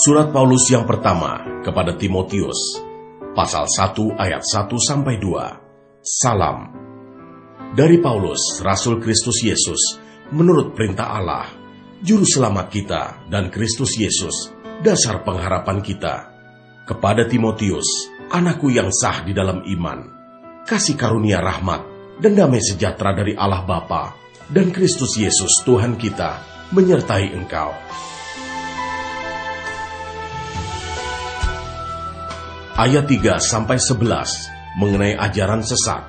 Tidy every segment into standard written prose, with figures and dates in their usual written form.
Surat Paulus yang pertama kepada Timotius, pasal 1 ayat 1-2. Salam. Dari Paulus, Rasul Kristus Yesus, menurut perintah Allah, Juru Selamat kita dan Kristus Yesus, dasar pengharapan kita. Kepada Timotius, anakku yang sah di dalam iman, kasih karunia rahmat dan damai sejahtera dari Allah Bapa dan Kristus Yesus Tuhan kita menyertai engkau. Ayat 3-11 mengenai ajaran sesat.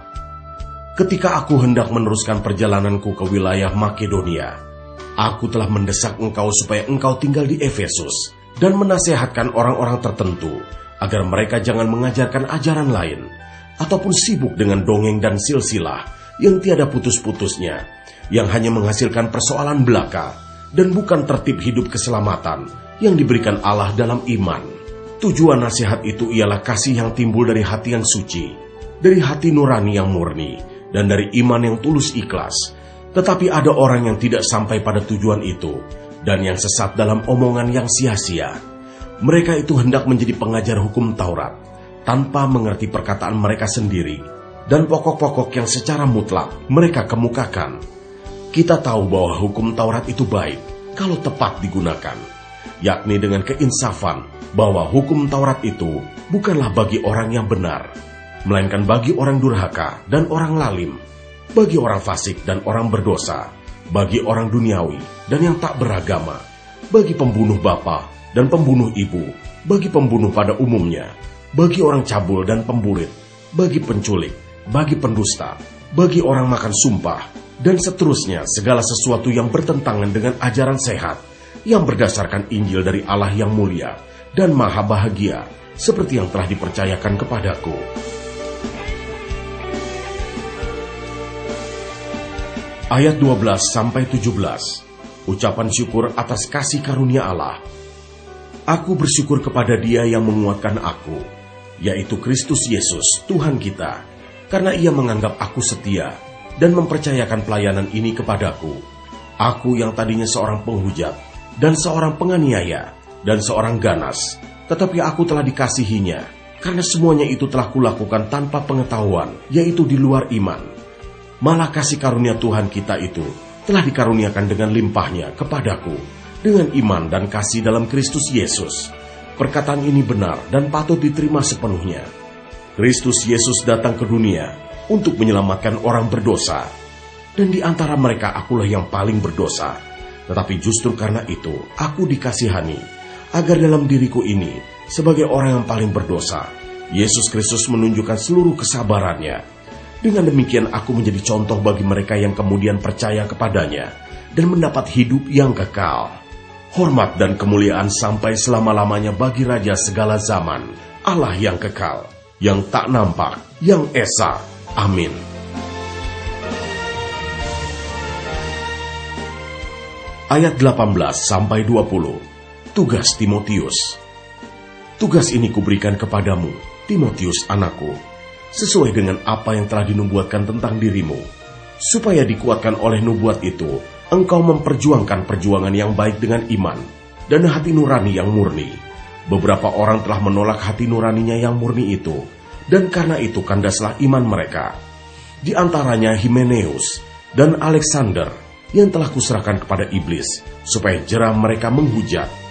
Ketika aku hendak meneruskan perjalananku ke wilayah Makedonia, aku telah mendesak engkau supaya engkau tinggal di Efesus dan menasehatkan orang-orang tertentu agar mereka jangan mengajarkan ajaran lain ataupun sibuk dengan dongeng dan silsilah yang tiada putus-putusnya, yang hanya menghasilkan persoalan belaka dan bukan tertib hidup keselamatan yang diberikan Allah dalam iman. Tujuan nasihat itu ialah kasih yang timbul dari hati yang suci, dari hati nurani yang murni, dan dari iman yang tulus ikhlas. Tetapi ada orang yang tidak sampai pada tujuan itu, dan yang sesat dalam omongan yang sia-sia. Mereka itu hendak menjadi pengajar hukum Taurat, tanpa mengerti perkataan mereka sendiri, dan pokok-pokok yang secara mutlak mereka kemukakan. Kita tahu bahwa hukum Taurat itu baik, kalau tepat digunakan, yakni dengan keinsafan, bahwa hukum Taurat itu bukanlah bagi orang yang benar, melainkan bagi orang durhaka dan orang lalim, bagi orang fasik dan orang berdosa, bagi orang duniawi dan yang tak beragama, bagi pembunuh bapa dan pembunuh ibu, bagi pembunuh pada umumnya, bagi orang cabul dan pemburit, bagi penculik, bagi pendusta, bagi orang makan sumpah, dan seterusnya segala sesuatu yang bertentangan dengan ajaran sehat, yang berdasarkan Injil dari Allah yang mulia dan maha bahagia, seperti yang telah dipercayakan kepadaku. Ayat 12-17, ucapan syukur atas kasih karunia Allah. Aku bersyukur kepada Dia yang menguatkan aku, yaitu Kristus Yesus, Tuhan kita, karena Ia menganggap aku setia dan mempercayakan pelayanan ini kepadaku. Aku yang tadinya seorang penghujat dan seorang penganiaya dan seorang ganas, tetapi aku telah dikasihinya, karena semuanya itu telah kulakukan tanpa pengetahuan, yaitu di luar iman. Malah kasih karunia Tuhan kita itu telah dikaruniakan dengan limpahnya kepadaku, dengan iman dan kasih dalam Kristus Yesus. Perkataan ini benar dan patut diterima sepenuhnya. Kristus Yesus datang ke dunia untuk menyelamatkan orang berdosa, dan di antara mereka akulah yang paling berdosa. Tetapi justru karena itu aku dikasihani, agar dalam diriku ini, sebagai orang yang paling berdosa, Yesus Kristus menunjukkan seluruh kesabarannya. Dengan demikian aku menjadi contoh bagi mereka yang kemudian percaya kepadanya dan mendapat hidup yang kekal. Hormat dan kemuliaan sampai selama-lamanya bagi Raja segala zaman, Allah yang kekal, yang tak nampak, yang esa. Amin. Ayat 18-20. Tugas Timotius. Tugas ini kuberikan kepadamu, Timotius anakku, sesuai dengan apa yang telah dinubuatkan tentang dirimu, supaya dikuatkan oleh nubuat itu, engkau memperjuangkan perjuangan yang baik dengan iman dan hati nurani yang murni. Beberapa orang telah menolak hati nuraninya yang murni itu, dan karena itu kandaslah iman mereka. Di antaranya Himeneus dan Alexander, yang telah kuserahkan kepada iblis, supaya jeram mereka menghujat.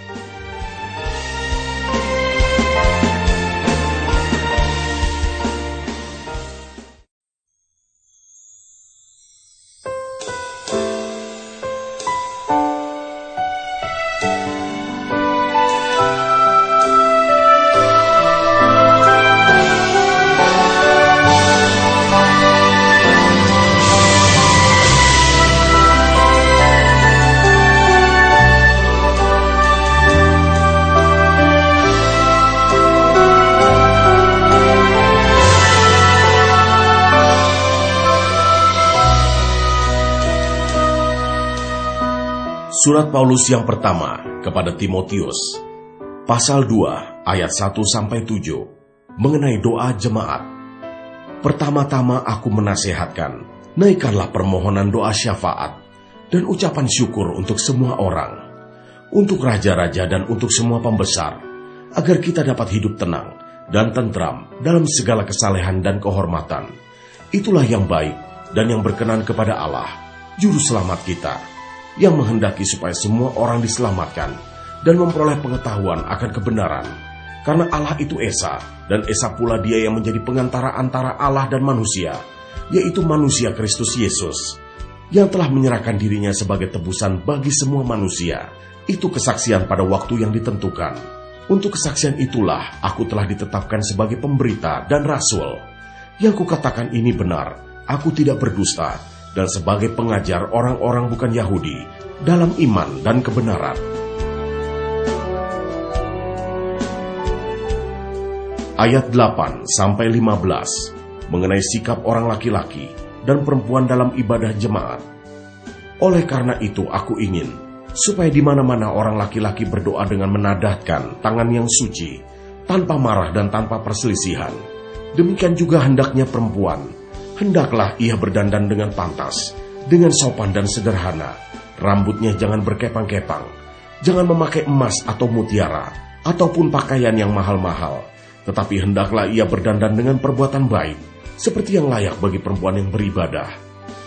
Surat Paulus yang pertama kepada Timotius, pasal 2 ayat 1-7, mengenai doa jemaat. Pertama-tama aku menasehatkan, naikkanlah permohonan doa syafaat dan ucapan syukur untuk semua orang. untuk raja-raja dan untuk semua pembesar, agar kita dapat hidup tenang dan tentram dalam segala kesalehan dan kehormatan. Itulah yang baik dan yang berkenan kepada Allah, Juru Selamat kita, yang menghendaki supaya semua orang diselamatkan dan memperoleh pengetahuan akan kebenaran. Karena Allah itu Esa, dan Esa pula Dia yang menjadi pengantara antara Allah dan manusia, yaitu manusia Kristus Yesus, yang telah menyerahkan dirinya sebagai tebusan bagi semua manusia. Itu kesaksian pada waktu yang ditentukan. Untuk kesaksian itulah aku telah ditetapkan sebagai pemberita dan rasul. Yang kukatakan ini benar, aku tidak berdusta, dan sebagai pengajar orang-orang bukan Yahudi dalam iman dan kebenaran. Ayat 8-15 mengenai sikap orang laki-laki dan perempuan dalam ibadah jemaat. Oleh karena itu aku ingin supaya di mana-mana orang laki-laki berdoa dengan menadahkan tangan yang suci, tanpa marah dan tanpa perselisihan. Demikian juga hendaknya perempuan. Hendaklah ia berdandan dengan pantas, dengan sopan dan sederhana. Rambutnya jangan berkepang-kepang, jangan memakai emas atau mutiara, ataupun pakaian yang mahal-mahal. Tetapi hendaklah ia berdandan dengan perbuatan baik, seperti yang layak bagi perempuan yang beribadah.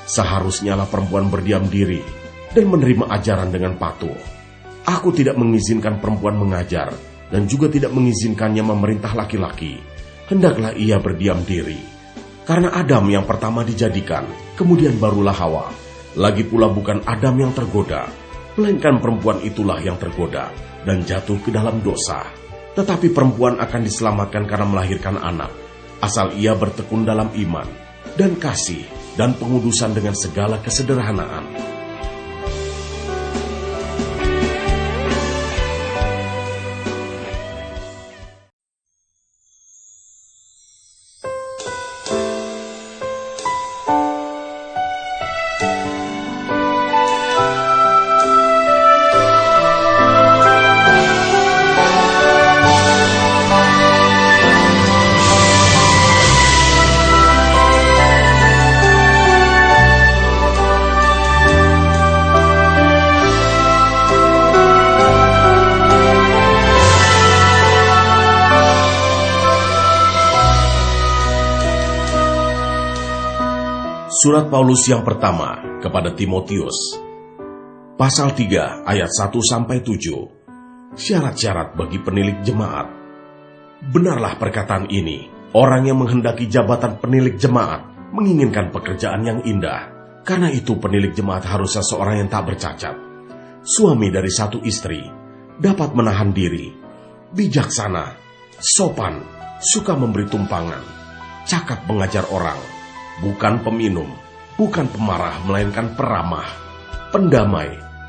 Seharusnya lah perempuan berdiam diri dan menerima ajaran dengan patuh. Aku tidak mengizinkan perempuan mengajar, dan juga tidak mengizinkannya memerintah laki-laki. Hendaklah ia berdiam diri. Karena Adam yang pertama dijadikan, kemudian barulah Hawa. Lagi pula bukan Adam yang tergoda, melainkan perempuan itulah yang tergoda dan jatuh ke dalam dosa. Tetapi perempuan akan diselamatkan karena melahirkan anak, asal ia bertekun dalam iman dan kasih dan pengudusan dengan segala kesederhanaan. Surat Paulus yang pertama kepada Timotius, pasal 3 ayat 1-7, syarat-syarat bagi penilik jemaat. Benarlah perkataan ini, orang yang menghendaki jabatan penilik jemaat menginginkan pekerjaan yang indah. Karena itu penilik jemaat harus seseorang yang tak bercacat, suami dari satu istri, dapat menahan diri, bijaksana, sopan, suka memberi tumpangan, cakap mengajar orang, bukan peminum, bukan pemarah, melainkan peramah, pendamai,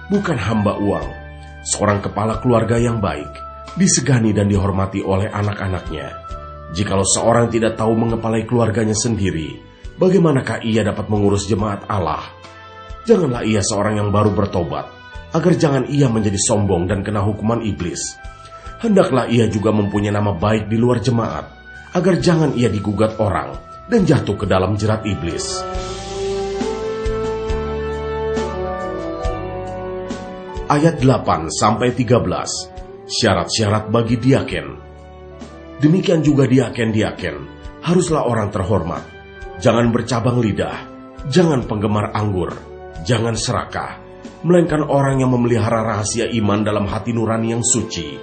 bukan hamba uang, seorang kepala keluarga yang baik, disegani dan dihormati oleh anak-anaknya. Jikalau seorang tidak tahu mengepalai keluarganya sendiri, bagaimanakah ia dapat mengurus jemaat Allah? Janganlah ia seorang yang baru bertobat, agar jangan ia menjadi sombong dan kena hukuman iblis. Hendaklah ia juga mempunyai nama baik di luar jemaat, agar jangan ia digugat orang dan jatuh ke dalam jerat iblis. Ayat 8-13, syarat-syarat bagi diaken. Demikian juga diaken-diaken, haruslah orang terhormat. Jangan bercabang lidah, jangan penggemar anggur, jangan serakah, melainkan orang yang memelihara rahasia iman dalam hati nurani yang suci.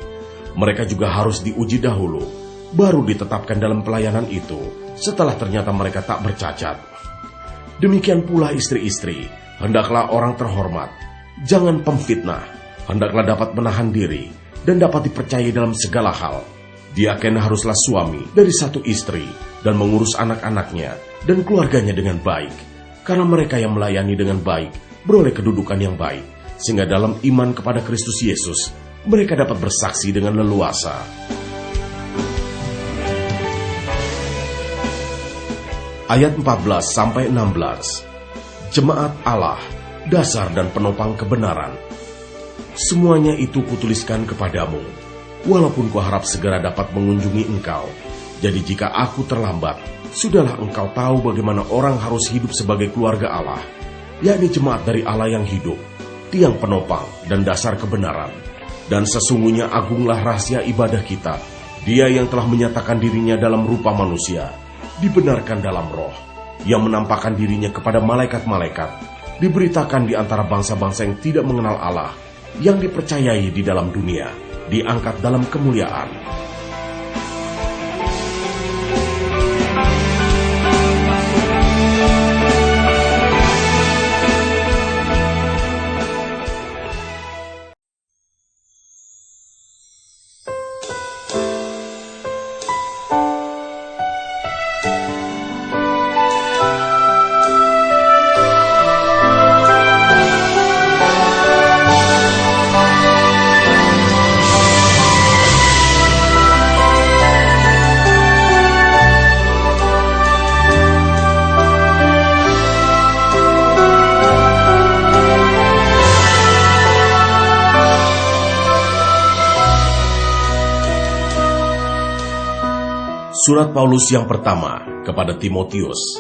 Mereka juga harus diuji dahulu, baru ditetapkan dalam pelayanan itu, setelah ternyata mereka tak bercacat. Demikian pula istri-istri, hendaklah orang terhormat, jangan pemfitnah, hendaklah dapat menahan diri, dan dapat dipercayai dalam segala hal. Diaken haruslah suami dari satu istri, dan mengurus anak-anaknya dan keluarganya dengan baik, karena mereka yang melayani dengan baik, beroleh kedudukan yang baik, sehingga dalam iman kepada Kristus Yesus, mereka dapat bersaksi dengan leluasa. Ayat 14-16, jemaat Allah, dasar dan penopang kebenaran. Semuanya itu kutuliskan kepadamu, walaupun kuharap segera dapat mengunjungi engkau. Jadi jika aku terlambat, sudahlah engkau tahu bagaimana orang harus hidup sebagai keluarga Allah, yakni jemaat dari Allah yang hidup, tiang penopang dan dasar kebenaran. Dan sesungguhnya agunglah rahasia ibadah kita. Dia yang telah menyatakan dirinya dalam rupa manusia, dibenarkan dalam roh, yang menampakkan dirinya kepada malaikat-malaikat, diberitakan di antara bangsa-bangsa yang tidak mengenal Allah, yang dipercayai di dalam dunia, diangkat dalam kemuliaan. Surat Paulus yang pertama kepada Timotius.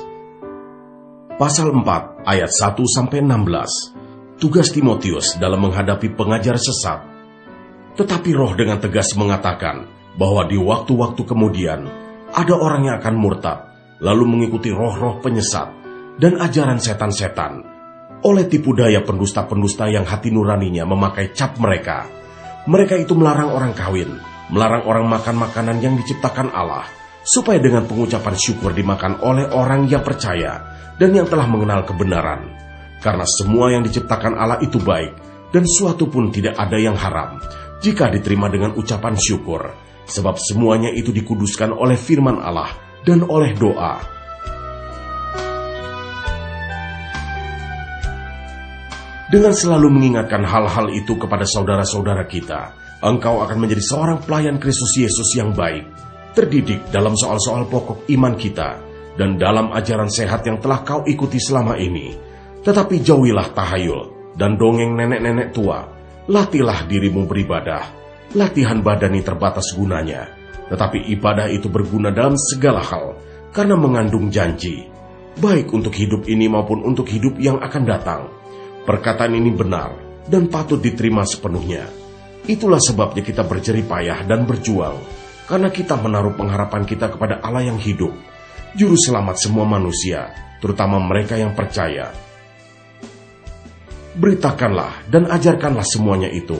Pasal 4 ayat 1-16. Tugas Timotius dalam menghadapi pengajar sesat. Tetapi Roh dengan tegas mengatakan bahwa di waktu-waktu kemudian ada orang yang akan murtad, lalu mengikuti roh-roh penyesat dan ajaran setan-setan, oleh tipu daya pendusta-pendusta yang hati nuraninya memakai cap mereka. Mereka itu melarang orang kawin, melarang orang makan makanan yang diciptakan Allah, supaya dengan pengucapan syukur dimakan oleh orang yang percaya dan yang telah mengenal kebenaran. Karena semua yang diciptakan Allah itu baik, dan suatu pun tidak ada yang haram, jika diterima dengan ucapan syukur, sebab semuanya itu dikuduskan oleh firman Allah dan oleh doa. Dengan selalu mengingatkan hal-hal itu kepada saudara-saudara kita, engkau akan menjadi seorang pelayan Kristus Yesus yang baik, terdidik dalam soal-soal pokok iman kita, dan dalam ajaran sehat yang telah kau ikuti selama ini. Tetapi jauhilah tahayul dan dongeng nenek-nenek tua. Latihlah dirimu beribadah. Latihan badani terbatas gunanya, tetapi ibadah itu berguna dalam segala hal, karena mengandung janji, baik untuk hidup ini maupun untuk hidup yang akan datang. Perkataan ini benar dan patut diterima sepenuhnya. Itulah sebabnya kita berjerih payah dan berjuang, karena kita menaruh pengharapan kita kepada Allah yang hidup, juru selamat semua manusia, terutama mereka yang percaya. Beritakanlah dan ajarkanlah semuanya itu.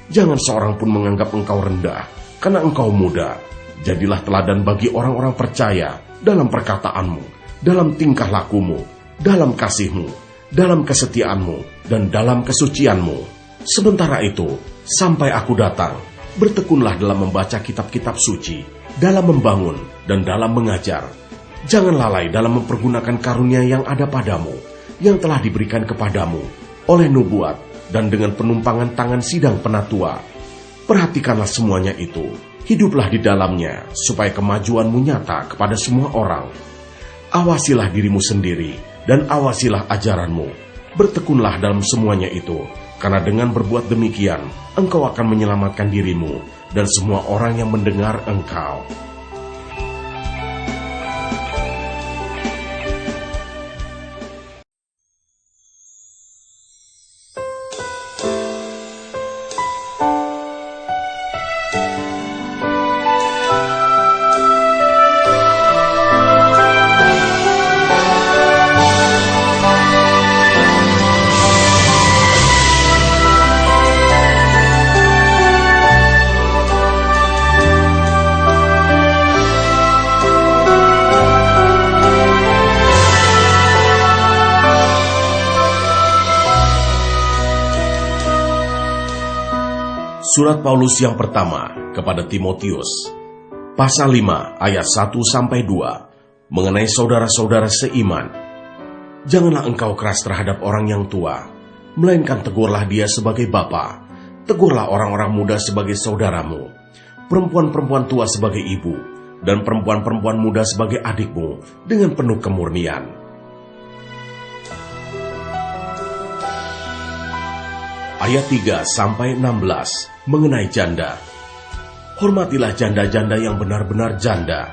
Jangan seorang pun menganggap engkau rendah, karena engkau muda. Jadilah teladan bagi orang-orang percaya dalam perkataanmu, dalam tingkah lakumu, dalam kasihmu, dalam kesetiaanmu, dan dalam kesucianmu. Sementara itu, sampai aku datang, bertekunlah dalam membaca kitab-kitab suci, dalam membangun dan dalam mengajar. Jangan lalai dalam mempergunakan karunia yang ada padamu, yang telah diberikan kepadamu oleh nubuat dan dengan penumpangan tangan sidang penatua. Perhatikanlah semuanya itu, hiduplah di dalamnya, supaya kemajuanmu nyata kepada semua orang. Awasilah dirimu sendiri dan awasilah ajaranmu. Bertekunlah dalam semuanya itu, karena dengan berbuat demikian, engkau akan menyelamatkan dirimu dan semua orang yang mendengar engkau. Surat Paulus yang pertama kepada Timotius. Pasal 5 ayat 1-2 mengenai saudara-saudara seiman. Janganlah engkau keras terhadap orang yang tua, melainkan tegurlah dia sebagai bapa. Tegurlah orang-orang muda sebagai saudaramu, perempuan-perempuan tua sebagai ibu, dan perempuan-perempuan muda sebagai adikmu dengan penuh kemurnian. Ayat 3-16 mengenai janda. Hormatilah janda-janda yang benar-benar janda.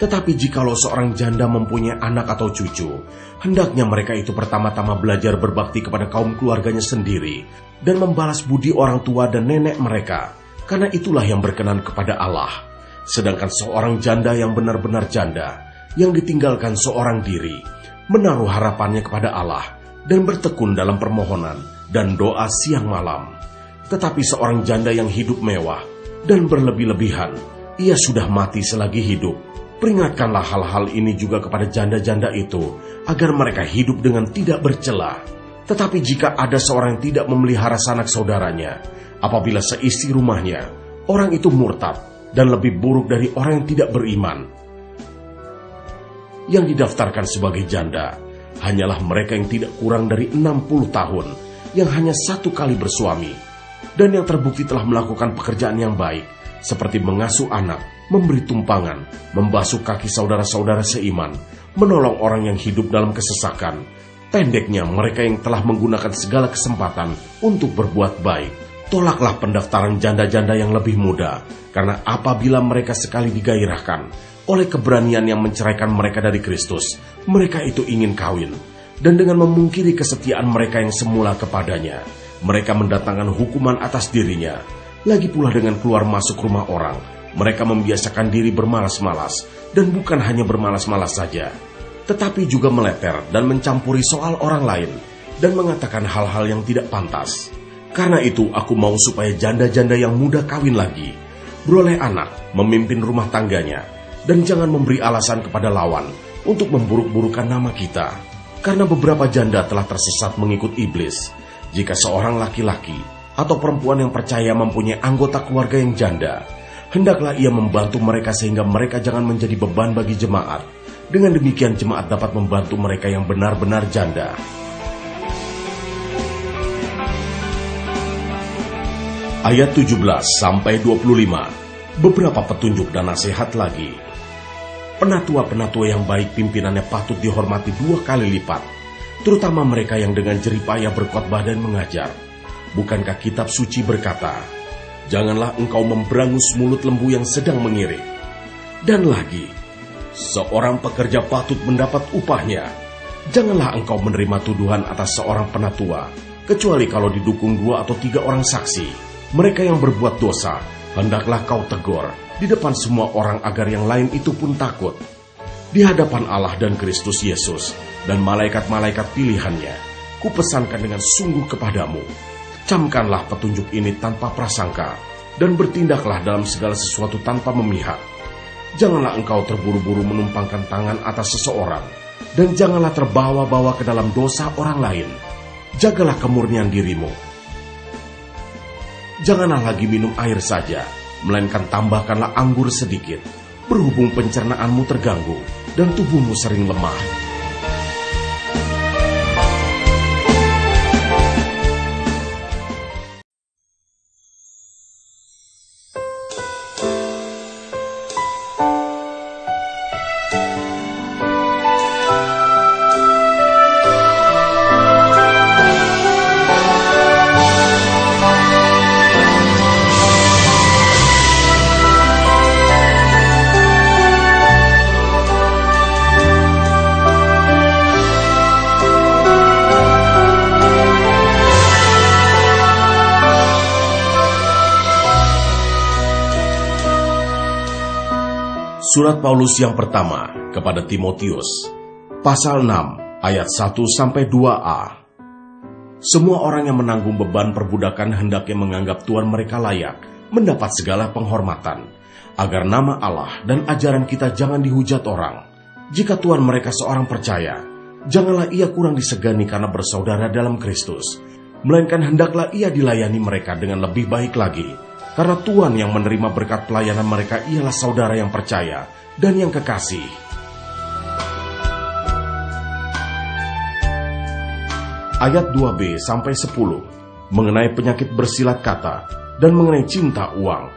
Tetapi jikalau seorang janda mempunyai anak atau cucu, hendaknya mereka itu pertama-tama belajar berbakti kepada kaum keluarganya sendiri dan membalas budi orang tua dan nenek mereka, karena itulah yang berkenan kepada Allah. Sedangkan seorang janda yang benar-benar janda, yang ditinggalkan seorang diri, menaruh harapannya kepada Allah dan bertekun dalam permohonan dan doa siang malam. Tetapi seorang janda yang hidup mewah dan berlebih-lebihan, ia sudah mati selagi hidup. Peringatkanlah hal-hal ini juga kepada janda-janda itu, agar mereka hidup dengan tidak bercela. Tetapi jika ada seorang yang tidak memelihara sanak saudaranya, apabila seisi rumahnya, orang itu murtad dan lebih buruk dari orang yang tidak beriman. Yang didaftarkan sebagai janda hanyalah mereka yang tidak kurang dari 60 tahun, yang hanya satu kali bersuami, dan yang terbukti telah melakukan pekerjaan yang baik, seperti mengasuh anak, memberi tumpangan, membasuh kaki saudara-saudara seiman, menolong orang yang hidup dalam kesesakan. Pendeknya, mereka yang telah menggunakan segala kesempatan untuk berbuat baik. Tolaklah pendaftaran janda-janda yang lebih muda, karena apabila mereka sekali digairahkan oleh keberanian yang menceraikan mereka dari Kristus, mereka itu ingin kawin, dan dengan memungkiri kesetiaan mereka yang semula kepadanya, mereka mendatangkan hukuman atas dirinya. Lagi pula dengan keluar masuk rumah orang, mereka membiasakan diri bermalas-malas, dan bukan hanya bermalas-malas saja, tetapi juga meleper dan mencampuri soal orang lain, dan mengatakan hal-hal yang tidak pantas. Karena itu aku mau supaya janda-janda yang muda kawin lagi, beroleh anak, memimpin rumah tangganya, dan jangan memberi alasan kepada lawan untuk memburuk-burukan nama kita. Karena beberapa janda telah tersesat mengikut iblis. Jika seorang laki-laki atau perempuan yang percaya mempunyai anggota keluarga yang janda, hendaklah ia membantu mereka sehingga mereka jangan menjadi beban bagi jemaat. Dengan demikian jemaat dapat membantu mereka yang benar-benar janda. Ayat 17-25, beberapa petunjuk dan nasihat lagi. Penatua-penatua yang baik pimpinannya patut dihormati 2 kali lipat, terutama mereka yang dengan jeripayah berkhotbah dan mengajar. Bukankah kitab suci berkata, janganlah engkau memberangus mulut lembu yang sedang mengirik. Dan lagi, seorang pekerja patut mendapat upahnya. Janganlah engkau menerima tuduhan atas seorang penatua, kecuali kalau didukung 2 atau 3 orang saksi. Mereka yang berbuat dosa, hendaklah kau tegur di depan semua orang agar yang lain itu pun takut. Di hadapan Allah dan Kristus Yesus dan malaikat-malaikat pilihannya, kupesankan dengan sungguh kepadamu, camkanlah petunjuk ini tanpa prasangka, dan bertindaklah dalam segala sesuatu tanpa memihak. Janganlah engkau terburu-buru menumpangkan tangan atas seseorang, dan janganlah terbawa-bawa ke dalam dosa orang lain. Jagalah kemurnian dirimu. Janganlah lagi minum air saja, melainkan tambahkanlah anggur sedikit, berhubung pencernaanmu terganggu dan tubuhmu sering lemah. Surat Paulus yang pertama kepada Timotius, pasal 6, ayat 1-2a. Semua orang yang menanggung beban perbudakan hendaknya menganggap Tuhan mereka layak mendapat segala penghormatan, agar nama Allah dan ajaran kita jangan dihujat orang. Jika Tuhan mereka seorang percaya, janganlah ia kurang disegani karena bersaudara dalam Kristus, melainkan hendaklah ia dilayani mereka dengan lebih baik lagi. Karena Tuhan yang menerima berkat pelayanan mereka ialah saudara yang percaya dan yang kekasih. Ayat 2b-10 mengenai penyakit bersilat kata dan mengenai cinta uang.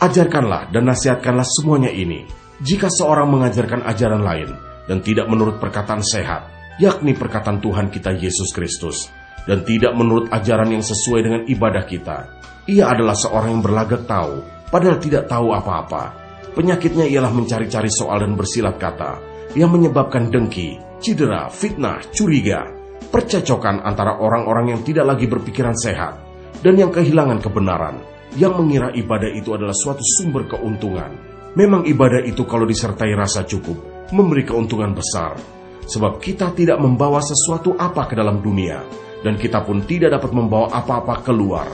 Ajarkanlah dan nasihatkanlah semuanya ini. Jika seorang mengajarkan ajaran lain dan tidak menurut perkataan sehat, yakni perkataan Tuhan kita Yesus Kristus, dan tidak menurut ajaran yang sesuai dengan ibadah kita, ia adalah seorang yang berlagak tahu, padahal tidak tahu apa-apa. Penyakitnya ialah mencari-cari soal dan bersilat kata, yang menyebabkan dengki, cedera, fitnah, curiga. percecokan antara orang-orang yang tidak lagi berpikiran sehat dan yang kehilangan kebenaran, yang mengira ibadah itu adalah suatu sumber keuntungan. Memang ibadah itu kalau disertai rasa cukup, memberi keuntungan besar. Sebab kita tidak membawa sesuatu apa ke dalam dunia, dan kita pun tidak dapat membawa apa-apa keluar.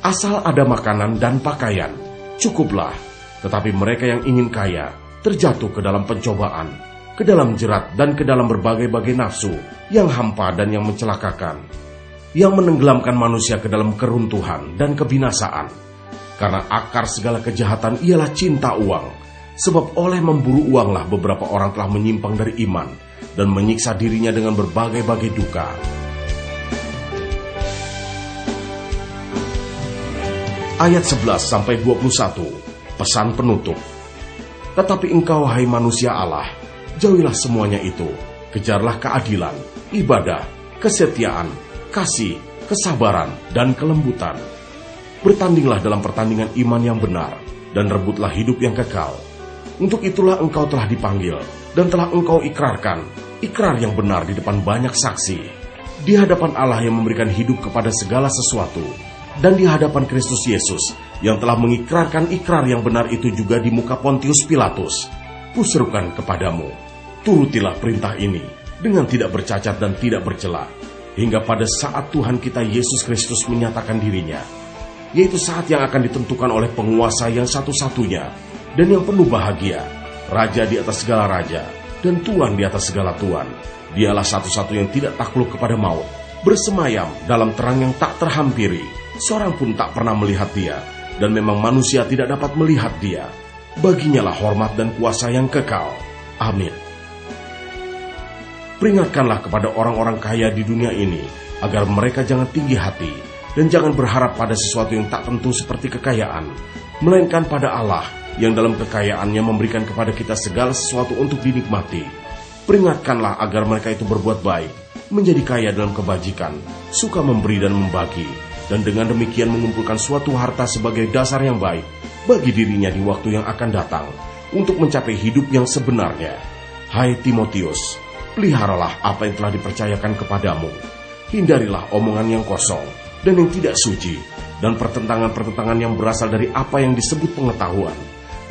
Asal ada makanan dan pakaian, cukuplah. Tetapi mereka yang ingin kaya, terjatuh ke dalam pencobaan, ke dalam jerat dan ke dalam berbagai-bagai nafsu yang hampa dan yang mencelakakan, yang menenggelamkan manusia ke dalam keruntuhan dan kebinasaan. Karena akar segala kejahatan ialah cinta uang. Sebab oleh memburu uanglah beberapa orang telah menyimpang dari iman dan menyiksa dirinya dengan berbagai-bagai duka. Ayat 11-21, pesan penutup. Tetapi engkau, hai manusia Allah, jauhilah semuanya itu. Kejarlah keadilan, ibadah, kesetiaan, kasih, kesabaran, dan kelembutan. Bertandinglah dalam pertandingan iman yang benar, dan rebutlah hidup yang kekal. Untuk itulah engkau telah dipanggil, dan telah engkau ikrarkan, ikrar yang benar di depan banyak saksi, di hadapan Allah yang memberikan hidup kepada segala sesuatu, dan di hadapan Kristus Yesus, yang telah mengikrarkan ikrar yang benar itu juga di muka Pontius Pilatus. Kuserukan kepadamu, turutilah perintah ini, dengan tidak bercacat dan tidak bercela, hingga pada saat Tuhan kita Yesus Kristus menyatakan dirinya, yaitu saat yang akan ditentukan oleh penguasa yang satu-satunya, dan yang penuh bahagia, Raja di atas segala raja, dan Tuan di atas segala tuan. Dialah satu-satu yang tidak takluk kepada maut, bersemayam dalam terang yang tak terhampiri. Seorang pun tak pernah melihat dia, dan memang manusia tidak dapat melihat dia. Baginyalah hormat dan kuasa yang kekal. Amin. Peringatkanlah kepada orang-orang kaya di dunia ini, agar mereka jangan tinggi hati, dan jangan berharap pada sesuatu yang tak tentu seperti kekayaan, melainkan pada Allah, yang dalam kekayaannya memberikan kepada kita segala sesuatu untuk dinikmati. Peringatkanlah agar mereka itu berbuat baik, menjadi kaya dalam kebajikan, suka memberi dan membagi, dan dengan demikian mengumpulkan suatu harta sebagai dasar yang baik bagi dirinya di waktu yang akan datang, untuk mencapai hidup yang sebenarnya. Hai Timotius, peliharalah apa yang telah dipercayakan kepadamu. Hindarilah omongan yang kosong dan yang tidak suci, dan pertentangan-pertentangan yang berasal dari apa yang disebut pengetahuan.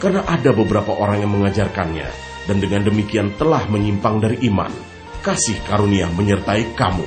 Karena ada beberapa orang yang mengajarkannya, dan dengan demikian telah menyimpang dari iman. Kasih karunia menyertai kamu.